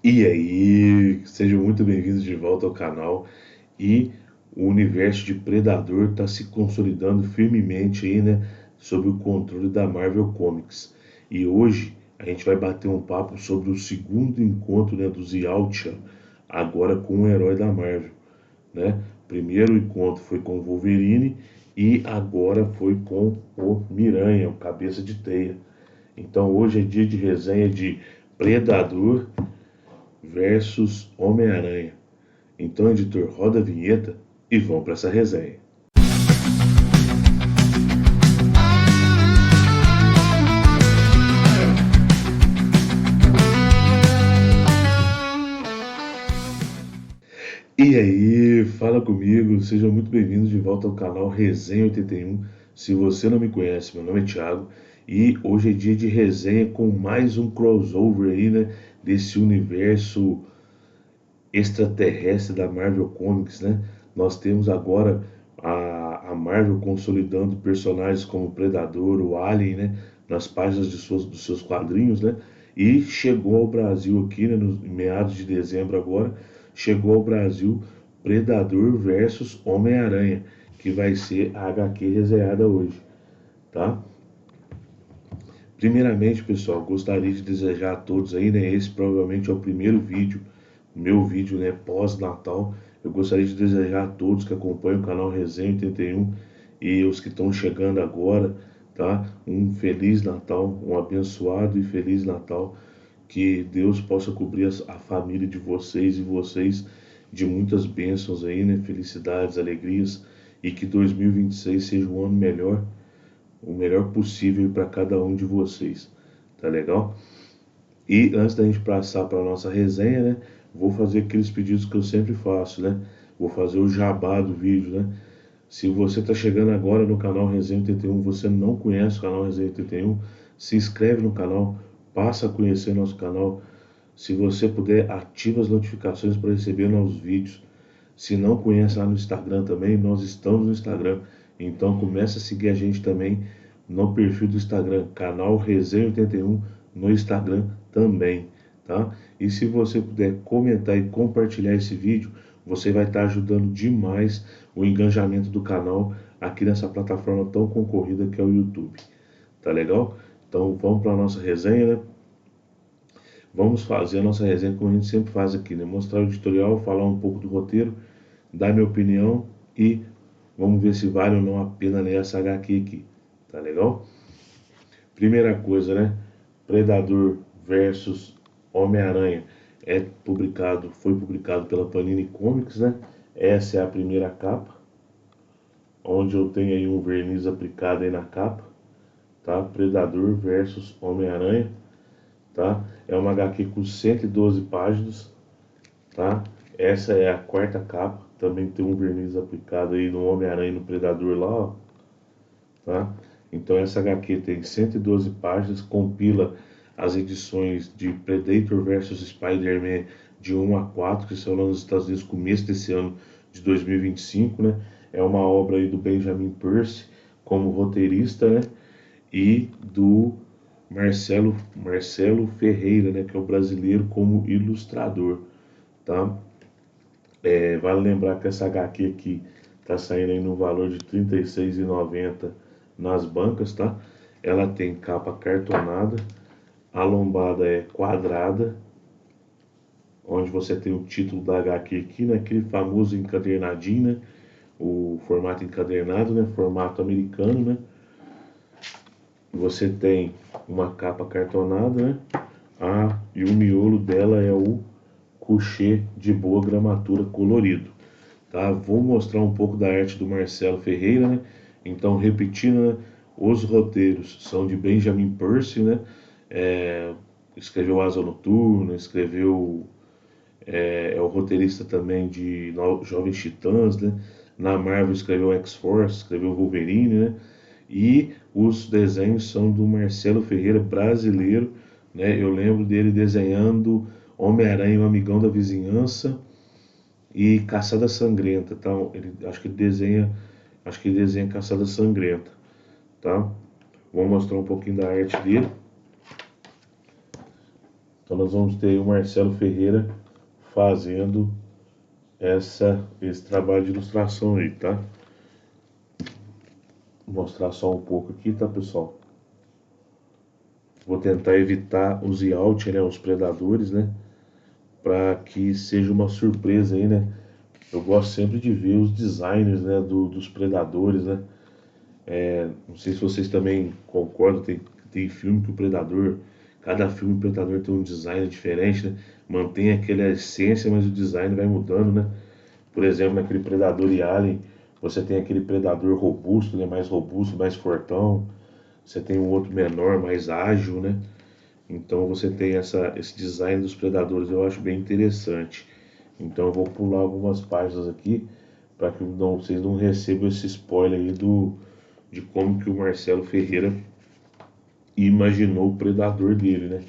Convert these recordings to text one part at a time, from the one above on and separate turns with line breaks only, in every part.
E aí, sejam muito bem-vindos de volta ao canal. E o universo de Predador está se consolidando firmemente aí, né, sob o controle da Marvel Comics. E hoje a gente vai bater um papo sobre o segundo encontro, né, dos Yautja, agora com o herói da Marvel, né? Primeiro encontro foi com o Wolverine e agora foi com o Miranha, o Cabeça de Teia. Então hoje é dia de resenha de Predador versus Homem-Aranha. Então, editor, roda a vinheta e vamos para essa resenha. E aí, fala comigo, sejam muito bem-vindos de volta ao canal Resenha 81. Se você não me conhece, meu nome é Thiago e hoje é dia de resenha com mais um crossover aí, né, desse universo extraterrestre da Marvel Comics, né? Nós temos agora a Marvel consolidando personagens como o Predador, o Alien, né? Nas páginas dos seus quadrinhos, né? E chegou ao Brasil aqui, né? Em meados de dezembro agora, chegou ao Brasil Predador versus Homem-Aranha, que vai ser a HQ resenhada hoje, tá? Primeiramente, pessoal, gostaria de desejar a todos aí, né? Esse provavelmente é o primeiro vídeo, meu vídeo, né? Pós-Natal. Eu gostaria de desejar a todos que acompanham o canal Resenha 81 e os que estão chegando agora, tá? Um feliz Natal, um abençoado e feliz Natal. Que Deus possa cobrir a família de vocês e vocês de muitas bênçãos aí, né? Felicidades, alegrias e que 2026 seja um ano melhor, o melhor possível para cada um de vocês, tá legal? E antes da gente passar para a nossa resenha, né, vou fazer aqueles pedidos que eu sempre faço, né? Vou fazer o jabá do vídeo, né? Se você está chegando agora no canal Resenha 81, você não conhece o canal Resenha 81, se inscreve no canal, passa a conhecer nosso canal. Se você puder, ativa as notificações para receber novos vídeos. Se não conhece lá no Instagram também, nós estamos no Instagram. Então comece a seguir a gente também no perfil do Instagram, canal Resenha 81 no Instagram também, tá? E se você puder comentar e compartilhar esse vídeo, você vai estar ajudando demais o engajamento do canal aqui nessa plataforma tão concorrida que é o YouTube. Tá legal? Então vamos para a nossa resenha, né? Vamos fazer a nossa resenha como a gente sempre faz aqui, né? Mostrar o editorial, falar um pouco do roteiro, dar minha opinião e vamos ver se vale ou não a pena ler essa HQ aqui. Tá legal? Primeira coisa, né? Predador versus Homem-Aranha foi publicado pela Panini Comics, né? Essa é a primeira capa, onde eu tenho aí um verniz aplicado aí na capa, tá? Predador versus Homem-Aranha, tá? É uma HQ com 112 páginas, tá? Essa é a quarta capa, também tem um verniz aplicado aí no Homem-Aranha e no Predador lá, ó, tá? Então essa HQ tem 112 páginas, compila as edições de Predator vs Spider-Man de 1 a 4, que são lá nos Estados Unidos começo desse ano de 2025, né? É uma obra aí do Benjamin Percy como roteirista, né? E do Marcelo Ferreira, né, que é o brasileiro como ilustrador, tá? Vale lembrar que essa HQ aqui tá saindo aí no valor de R$ 36,90 nas bancas, tá? Ela tem capa cartonada, a lombada é quadrada, onde você tem o título da HQ aqui, né? Aquele famoso encadernadinho, né? O formato encadernado, né? Formato americano, né? Você tem uma capa cartonada, né? E o miolo dela é o couchê de boa gramatura colorido, tá? Vou mostrar um pouco da arte do Marcelo Ferreira, né? Então, repetindo, né? Os roteiros são de Benjamin Percy, né? Escreveu Asa Noturna, é o roteirista também de Jovens Titãs, né? Na Marvel escreveu X-Force, escreveu Wolverine, né? E os desenhos são do Marcelo Ferreira, brasileiro, né? Eu lembro dele desenhando Homem-Aranha, o Amigão da Vizinhança e Caçada Sangrenta, tá? Acho que ele desenha Caçada Sangrenta, tá? Vou mostrar um pouquinho da arte dele. Então nós vamos ter aí o Marcelo Ferreira fazendo esse trabalho de ilustração aí, tá? Vou mostrar só um pouco aqui, tá, pessoal? Vou tentar evitar os yacht, né, os predadores, né, para que seja uma surpresa aí, né? Eu gosto sempre de ver os designers, né, dos predadores, né? Não sei se vocês também concordam, tem filme que o predador, cada filme o predador tem um design diferente, né? Mantém aquela essência, mas o design vai mudando, né? Por exemplo, naquele Predador e Alien, você tem aquele predador robusto, né? Mais robusto, mais fortão. Você tem um outro menor, mais ágil, né? Então você tem esse design dos predadores, eu acho bem interessante. Então eu vou pular algumas páginas aqui para que vocês não recebam esse spoiler aí de como que o Marcelo Ferreira imaginou o predador dele, né?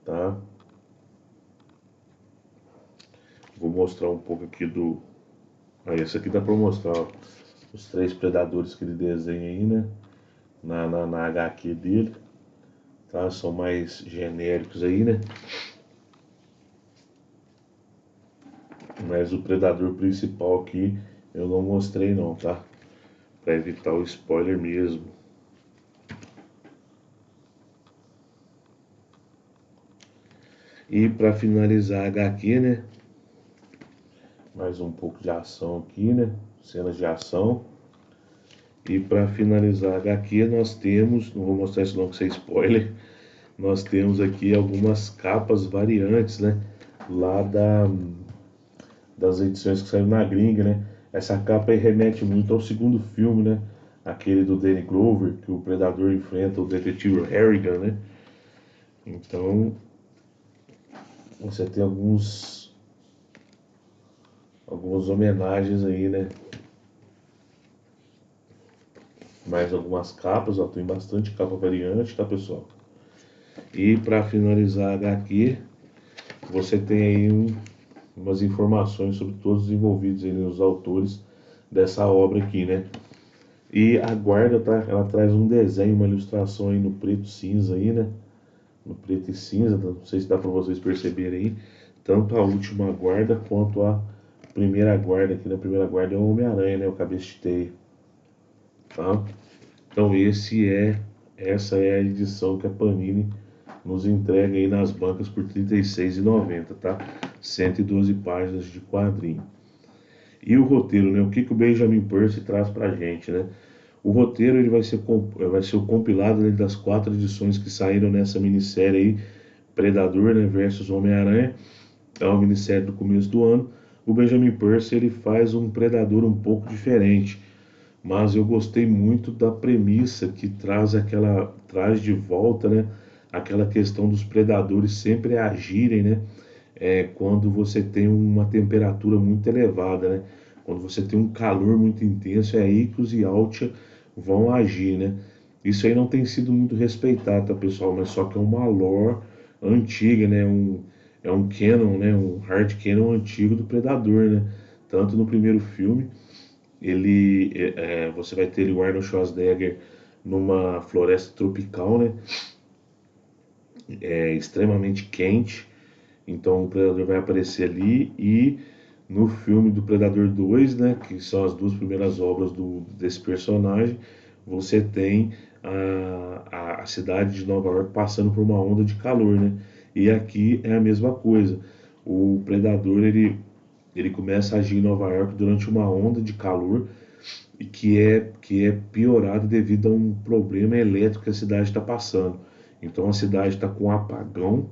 Tá? Vou mostrar um pouco aqui do... Aí, essa aqui dá para mostrar, ó, os 3 predadores que ele desenha aí, né? Na HQ dele, tá? São mais genéricos aí, né? Mas o predador principal aqui eu não mostrei não, tá? Para evitar o spoiler mesmo. E para finalizar a HQ, né? Mais um pouco de ação aqui, né? Cenas de ação. E para finalizar a HQ nós temos, não vou mostrar isso não que isso é spoiler, nós temos aqui algumas capas variantes, né? Lá das edições que saíram na gringa, né? Essa capa aí remete muito ao segundo filme, né? Aquele do Danny Glover, que o Predador enfrenta o detetive Harrigan, né? Então, você tem algumas homenagens aí, né? Mais algumas capas, ó, tem bastante capa variante, tá, pessoal? E para finalizar a HQ, você tem aí umas informações sobre todos os envolvidos aí, né, os autores dessa obra aqui, né? E a guarda, tá? Ela traz um desenho, uma ilustração aí no preto cinza aí, né? No preto e cinza, não sei se dá para vocês perceberem aí, tanto a última guarda quanto a primeira guarda, aqui na primeira guarda é o Homem-Aranha, né? O cabeça de teia, tá? Então essa é a edição que a Panini nos entrega aí nas bancas por R$ 36,90, tá? 112 páginas de quadrinho. E o roteiro, né? O que o Benjamin Percy traz pra gente, né? O roteiro ele vai ser o compilado, né, das 4 edições que saíram nessa minissérie aí, Predador, né, versus Homem-Aranha. É uma minissérie do começo do ano. O Benjamin Percy ele faz um Predador um pouco diferente, mas eu gostei muito da premissa que traz de volta, né, aquela questão dos predadores sempre agirem, né, quando você tem uma temperatura muito elevada, né, quando você tem um calor muito intenso, é aí que os Yautja vão agir, né. Isso aí não tem sido muito respeitado, tá, pessoal, mas só que é uma lore antiga, né, é um canon, né, um hard canon antigo do Predador, né, tanto no primeiro filme você vai ter o Arnold Schwarzenegger numa floresta tropical, né? Extremamente quente. Então o Predador vai aparecer ali e no filme do Predador 2, né, que são as 2 primeiras obras desse personagem, você tem a cidade de Nova York passando por uma onda de calor, né? E aqui é a mesma coisa. O Predador ele começa a agir em Nova York durante uma onda de calor e que é piorado devido a um problema elétrico que a cidade está passando. Então a cidade está com um apagão,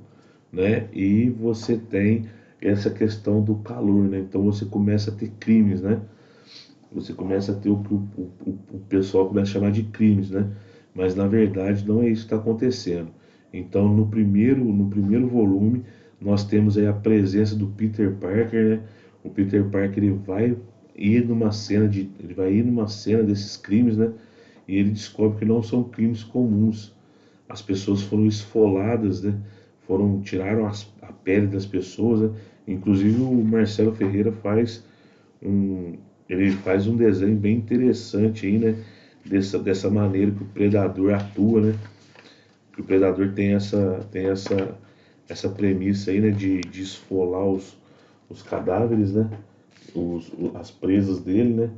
né? E você tem essa questão do calor, né? Então você começa a ter crimes, né? Você começa a ter o que o pessoal começa a chamar de crimes, né? Mas na verdade não é isso que está acontecendo. Então no primeiro volume nós temos aí a presença do Peter Parker, né? O Peter Parker ele vai ir numa cena desses crimes, né? E ele descobre que não são crimes comuns. As pessoas foram esfoladas, né? Tiraram a pele das pessoas, né? Inclusive o Marcelo Ferreira um, ele faz um desenho bem interessante aí, né? Dessa maneira que o predador atua, né? Que o predador tem essa premissa aí, né, de esfolar os cadáveres, né, as presas dele, né.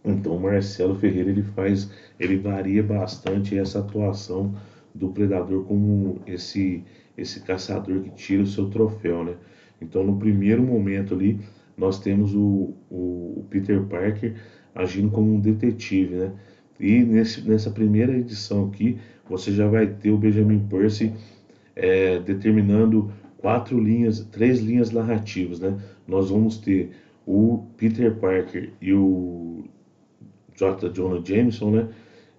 Então o Marcelo Ferreira ele varia bastante essa atuação do predador como esse caçador que tira o seu troféu, né. Então no primeiro momento ali nós temos o Peter Parker agindo como um detetive, né. E nessa primeira edição aqui você já vai ter o Benjamin Percy determinando três linhas narrativas, né? Nós vamos ter o Peter Parker e o J. Jonah Jameson, né?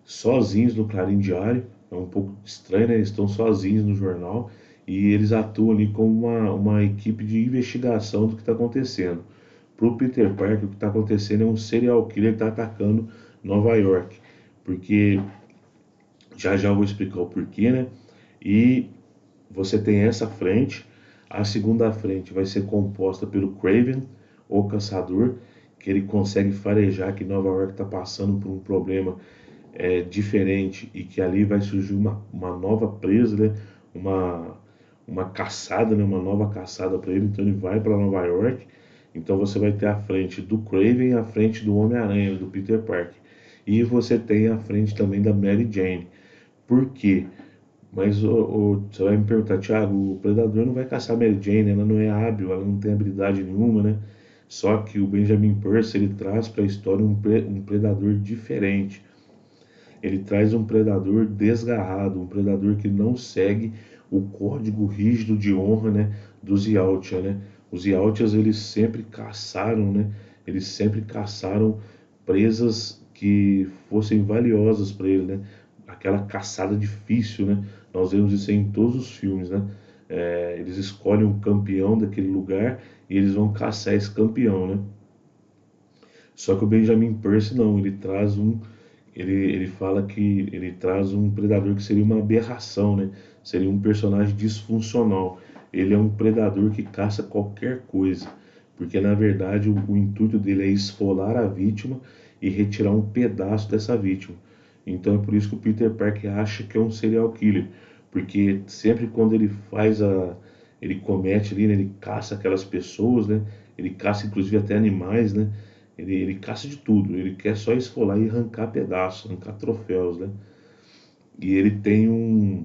Sozinhos no Clarim Diário. É um pouco estranho, né? Eles estão sozinhos no jornal e eles atuam ali como uma equipe de investigação do que está acontecendo. Para o Peter Parker, o que está acontecendo é um serial killer que está atacando Nova York. Porque já já eu vou explicar o porquê, né? E você tem essa frente, a segunda frente vai ser composta pelo Craven, o caçador, que ele consegue farejar que Nova York está passando por um problema diferente e que ali vai surgir uma nova presa, né? uma, uma caçada, né? Uma nova caçada para ele, então ele vai para Nova York. Então você vai ter a frente do Craven, a frente do Homem-Aranha, do Peter Parker. E você tem a frente também da Mary Jane. Por quê? Mas você vai me perguntar, Thiago, o predador não vai caçar a Mary Jane, né? Ela não é hábil, ela não tem habilidade nenhuma, né? Só que o Benjamin Percy ele traz para a história um predador diferente. Ele traz um predador desgarrado, um predador que não segue o código rígido de honra, né, dos Yautja, né? Os Yautjas eles sempre caçaram, né? Eles sempre caçaram presas que fossem valiosas para ele, né? Aquela caçada difícil, né? Nós vemos isso em todos os filmes, né? Eles escolhem um campeão daquele lugar e eles vão caçar esse campeão, né? Só que o Benjamin Percy não, ele fala que ele traz um predador que seria uma aberração, né? Seria um personagem disfuncional. Ele é um predador que caça qualquer coisa, porque na verdade o intuito dele é esfolar a vítima e retirar um pedaço dessa vítima. Então é por isso que o Peter Parker acha que é um serial killer, porque sempre quando ele comete ali, né, ele caça aquelas pessoas, né? Ele caça inclusive até animais, né? Ele caça de tudo, ele quer só esfolar e arrancar pedaços, arrancar troféus, né? E ele tem um.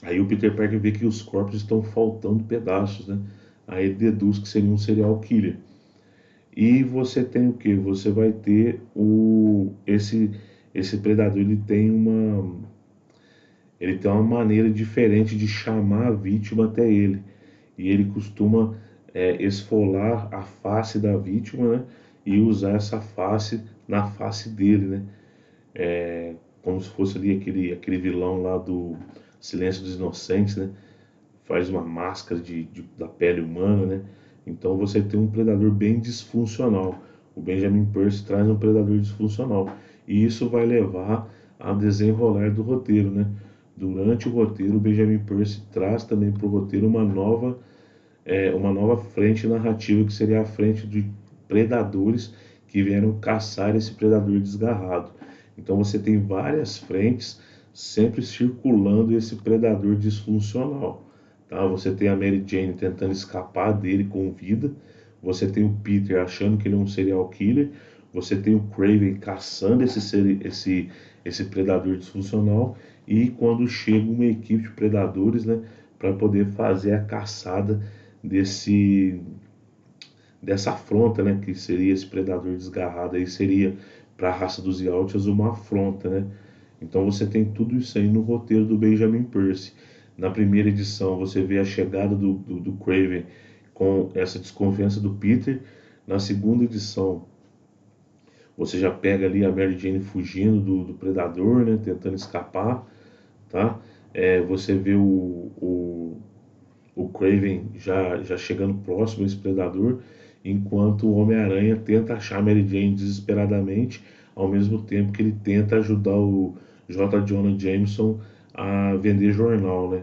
Aí o Peter Parker vê que os corpos estão faltando pedaços, né? Aí ele deduz que seria um serial killer. E você tem o que? Você vai ter esse predador, ele tem uma maneira diferente de chamar a vítima até ele. E ele costuma esfolar a face da vítima, né? E usar essa face na face dele, né? Como se fosse ali aquele vilão lá do Silêncio dos Inocentes, né? Faz uma máscara da pele humana, né? Então você tem um predador bem disfuncional. O Benjamin Percy traz um predador disfuncional. E isso vai levar a desenrolar do roteiro, né? Durante o roteiro, o Benjamin Percy traz também para o roteiro uma nova frente narrativa, que seria a frente de predadores que vieram caçar esse predador desgarrado. Então você tem várias frentes sempre circulando esse predador disfuncional. Tá? Você tem a Mary Jane tentando escapar dele com vida, você tem o Peter achando que ele é um serial killer, você tem o Craven caçando esse predador disfuncional, e quando chega uma equipe de predadores, né, para poder fazer a caçada desse dessa afronta, né, que seria esse predador desgarrado, aí seria para a raça dos Yautjas uma afronta, né? Então você tem tudo isso aí no roteiro do Benjamin Percy. Na primeira edição você vê a chegada do Craven com essa desconfiança do Peter. Na segunda edição você já pega ali a Mary Jane fugindo do predador, né, tentando escapar, tá? Você vê o Craven já chegando próximo a esse predador, enquanto o Homem-Aranha tenta achar a Mary Jane desesperadamente, ao mesmo tempo que ele tenta ajudar o J. Jonah Jameson a vender jornal, né?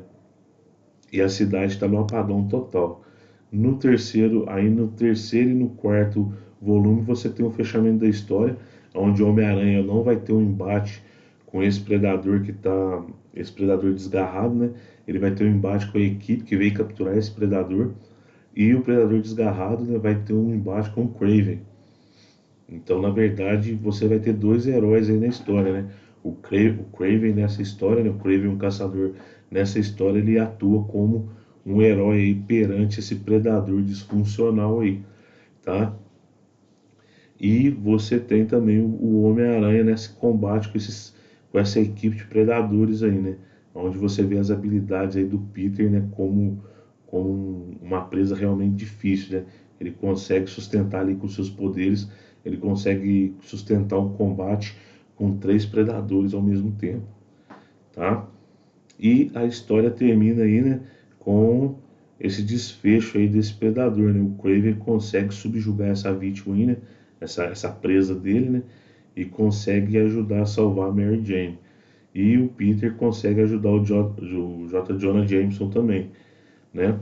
E a cidade está no apagão total. No terceiro e no quarto volume você tem o fechamento da história, onde o Homem-Aranha não vai ter um embate com esse predador esse predador desgarrado, né? Ele vai ter um embate com a equipe que veio capturar esse predador, e o predador desgarrado, né, vai ter um embate com o Kraven. Então, na verdade, você vai ter dois heróis aí na história, né? O Kraven nessa história, né? O Kraven, um caçador, nessa história ele atua como um herói aí perante esse predador disfuncional aí, tá? E você tem também o Homem-Aranha nesse combate com essa equipe de predadores aí, né? Onde você vê as habilidades aí do Peter, né? Como uma presa realmente difícil, né? Ele consegue sustentar ali com seus poderes, ele consegue sustentar um combate com três predadores ao mesmo tempo, tá? E a história termina aí, né? Com esse desfecho aí desse predador, né? O Kraven consegue subjugar essa vítima aí, né? Essa presa dele, né? E consegue ajudar a salvar a Mary Jane. E o Peter consegue ajudar o J. Jonah Jameson também, né?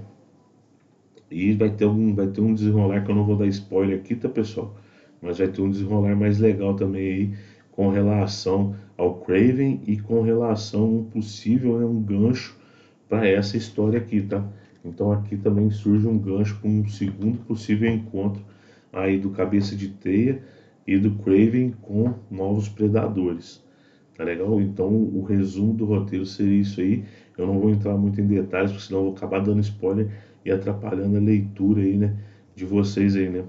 E vai ter um desenrolar que eu não vou dar spoiler aqui, tá, pessoal? Mas vai ter um desenrolar mais legal também aí com relação ao Kraven e com relação a um possível, né, um gancho para essa história aqui, tá? Então aqui também surge um gancho com um segundo possível encontro aí do Cabeça de Teia e do Kraven com novos predadores. Tá legal? Então o resumo do roteiro seria isso aí. Eu não vou entrar muito em detalhes, porque senão eu vou acabar dando spoiler e atrapalhando a leitura aí, né, de vocês aí, né?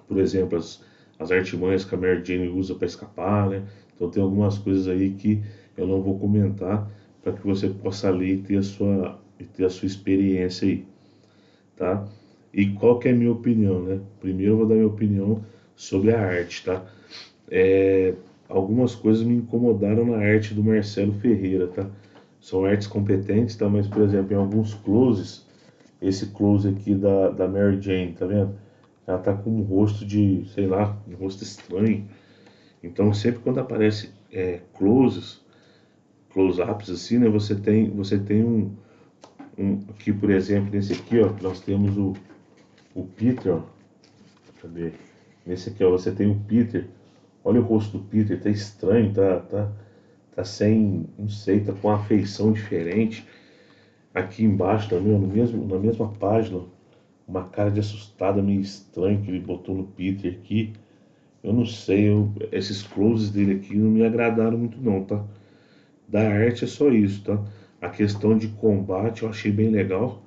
Por exemplo, as artimanhas que a Mary Jane usa para escapar, né? Então tem algumas coisas aí que eu não vou comentar para que você possa ler e ter a sua experiência aí, tá? E qual que é a minha opinião, né? Primeiro eu vou dar minha opinião sobre a arte, tá? Algumas coisas me incomodaram na arte do Marcelo Ferreira, tá? São artes competentes, tá? Mas, por exemplo, em alguns closes, esse close aqui da Mary Jane, tá vendo? Ela tá com um rosto de, sei lá, um rosto estranho. Então, sempre quando aparece close-ups assim, né? Você tem aqui, por exemplo, nesse aqui, ó, nós temos o Peter, ó. Cadê? Nesse aqui, ó, você tem o Peter. Olha o rosto do Peter, tá estranho, tá sem, não sei, tá com uma feição diferente. Aqui embaixo também, ó, na mesma página, uma cara de assustada meio estranho que ele botou no Peter aqui. Eu não sei, esses closes dele aqui não me agradaram muito não, tá? Da arte é só isso, tá? A questão de combate eu achei bem legal.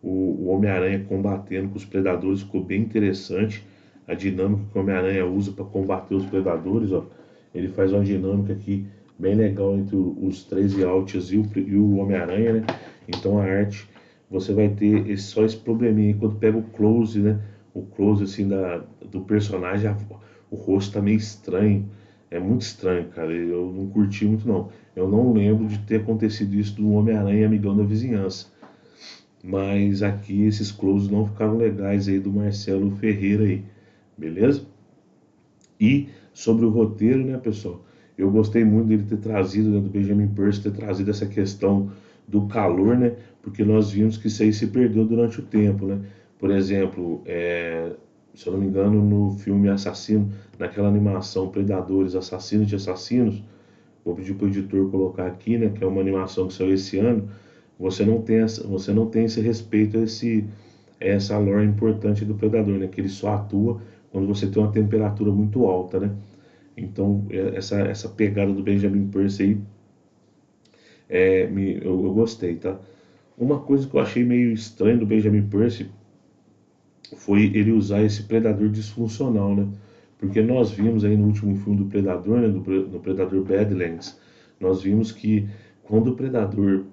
O Homem-Aranha combatendo com os predadores ficou bem interessante. A dinâmica que o Homem-Aranha usa para combater os predadores, ó. Ele faz uma dinâmica aqui bem legal entre os três Yautjas e o Homem-Aranha, né? Então a arte, você vai ter só esse probleminha. Quando pega o close, né? O close assim do personagem, o rosto tá meio estranho. É muito estranho, cara. Eu não curti muito não. Eu não lembro de ter acontecido isso do Homem-Aranha amigão da vizinhança. Mas aqui esses closes não ficaram legais aí do Marcelo Ferreira aí, beleza? E sobre o roteiro, né, pessoal? Eu gostei muito dele ter trazido, né, do Benjamin Percy ter trazido essa questão do calor, né? Porque nós vimos que isso aí se perdeu durante o tempo, né? Por exemplo, se eu não me engano, no filme Assassino, naquela animação Predadores, Assassinos de Assassinos, vou pedir para o editor colocar aqui, né, que é uma animação que saiu esse ano, você não tem esse respeito a essa lore importante do predador, né, que ele só atua quando você tem uma temperatura muito alta, né? Então, essa pegada do Benjamin Percy aí, eu gostei, tá? Uma coisa que eu achei meio estranho do Benjamin Percy foi ele usar esse predador disfuncional, né? Porque nós vimos aí no último filme do Predador, né, no Predador Badlands, nós vimos que quando o predador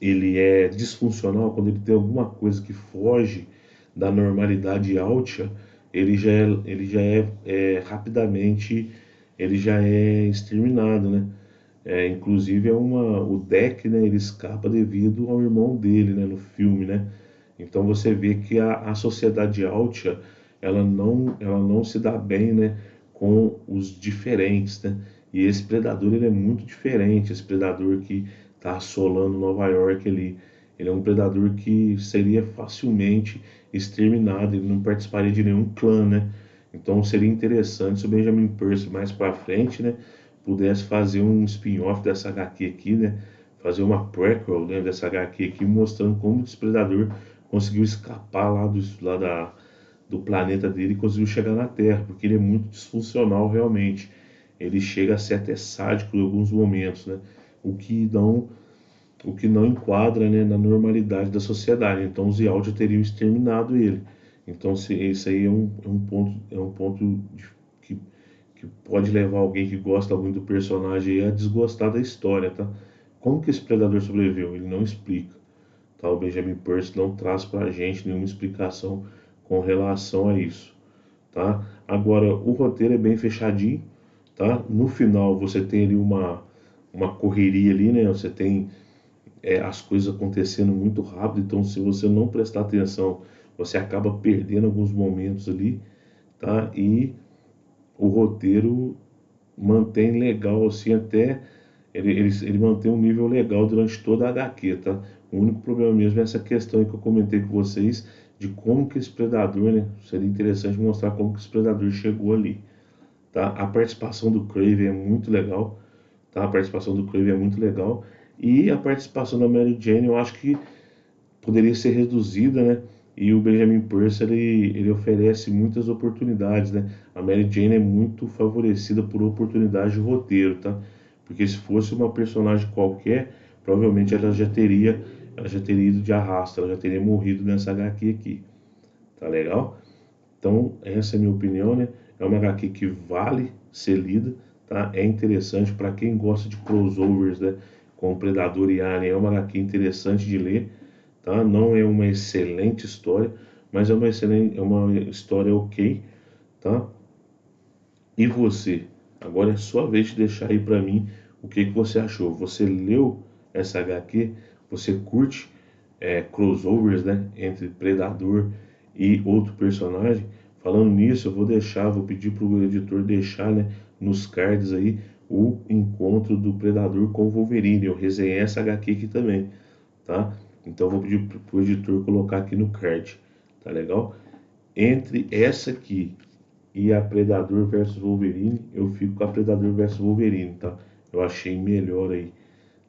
ele é disfuncional, quando ele tem alguma coisa que foge da normalidade alta, rapidamente ele já é exterminado, né? Inclusive o Deck, né? Ele escapa devido ao irmão dele, né? No filme, né? Então você vê que a sociedade alta ela não se dá bem, né? Com os diferentes, né? E esse predador ele é muito diferente, esse predador que está assolando Nova York ali. Ele é um predador que seria facilmente exterminado, ele não participaria de nenhum clã, né? Então seria interessante se o Benjamin Percy mais para frente, né, pudesse fazer um spin-off dessa HQ aqui, né? Fazer uma prequel, né, dessa HQ aqui, mostrando como o Predador conseguiu escapar do planeta dele e conseguiu chegar na Terra, porque ele é muito disfuncional realmente. Ele chega a ser até sádico em alguns momentos, né? O que não, o que não enquadra, né, na normalidade da sociedade. Então os Yaut teriam exterminado ele. Então isso aí é um ponto que, que pode levar alguém que gosta muito do personagem a desgostar da história, tá? Como que esse predador sobreviveu? Ele não explica. Tá? O Benjamin Percy não traz pra gente nenhuma explicação com relação a isso. Tá? Agora, o roteiro é bem fechadinho. Tá? No final você tem ali uma correria ali, né? Você tem as coisas acontecendo muito rápido, então se você não prestar atenção, você acaba perdendo alguns momentos ali, tá? E o roteiro mantém legal assim até ele mantém um nível legal durante toda a HQ, tá? O único problema mesmo é essa questão que eu comentei com vocês de como que esse predador, né? Seria interessante mostrar como que esse predador chegou ali, tá? A participação do Kraven é muito legal, tá? A participação do Kraven é muito legal e a participação da Mary Jane eu acho que poderia ser reduzida, né? E o Benjamin Percy ele oferece muitas oportunidades, né? A Mary Jane é muito favorecida por oportunidades de roteiro, tá? Porque se fosse uma personagem qualquer, provavelmente ela já teria ido de arrasto, ela já teria morrido nessa HQ aqui, tá legal? Então essa é a minha opinião, né? É uma HQ que vale ser lida, tá? É interessante para quem gosta de crossovers, né? Com Predador e Alien, é uma HQ interessante de ler, tá? Não é uma excelente história, mas é uma história ok, tá? E você? Agora é sua vez de deixar aí pra mim o que que você achou. Você leu essa HQ? Você curte crossovers, né, entre Predador e outro personagem? Falando nisso, vou pedir pro editor deixar, né, nos cards aí o encontro do Predador com o Wolverine. Eu resenhei essa HQ aqui também, tá? Então vou pedir pro editor colocar aqui no card, tá legal? Entre essa aqui e a Predador versus Wolverine, eu fico com a Predador versus Wolverine, tá? Eu achei melhor aí,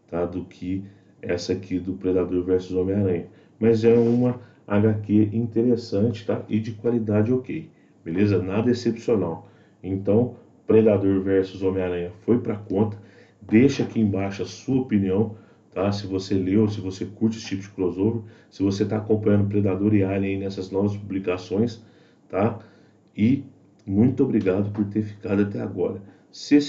tá? Do que essa aqui do Predador versus Homem-Aranha. Mas é uma HQ interessante, tá? E de qualidade ok, beleza? Nada excepcional. Então, Predador versus Homem-Aranha foi pra conta. Deixa aqui embaixo a sua opinião, tá? Se você leu, se você curte esse tipo de crossover, se você está acompanhando Predador e Alien aí nessas novas publicações, tá? E muito obrigado por ter ficado até agora. Se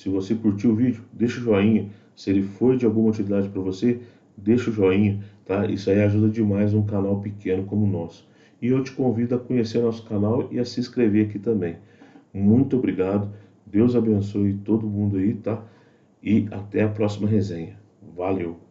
você curtiu o vídeo, deixa o joinha. Se ele foi de alguma utilidade para você, deixa o joinha, tá? Isso aí ajuda demais um canal pequeno como o nosso. E eu te convido a conhecer nosso canal e a se inscrever aqui também. Muito obrigado. Deus abençoe todo mundo aí, tá? E até a próxima resenha. Valeu!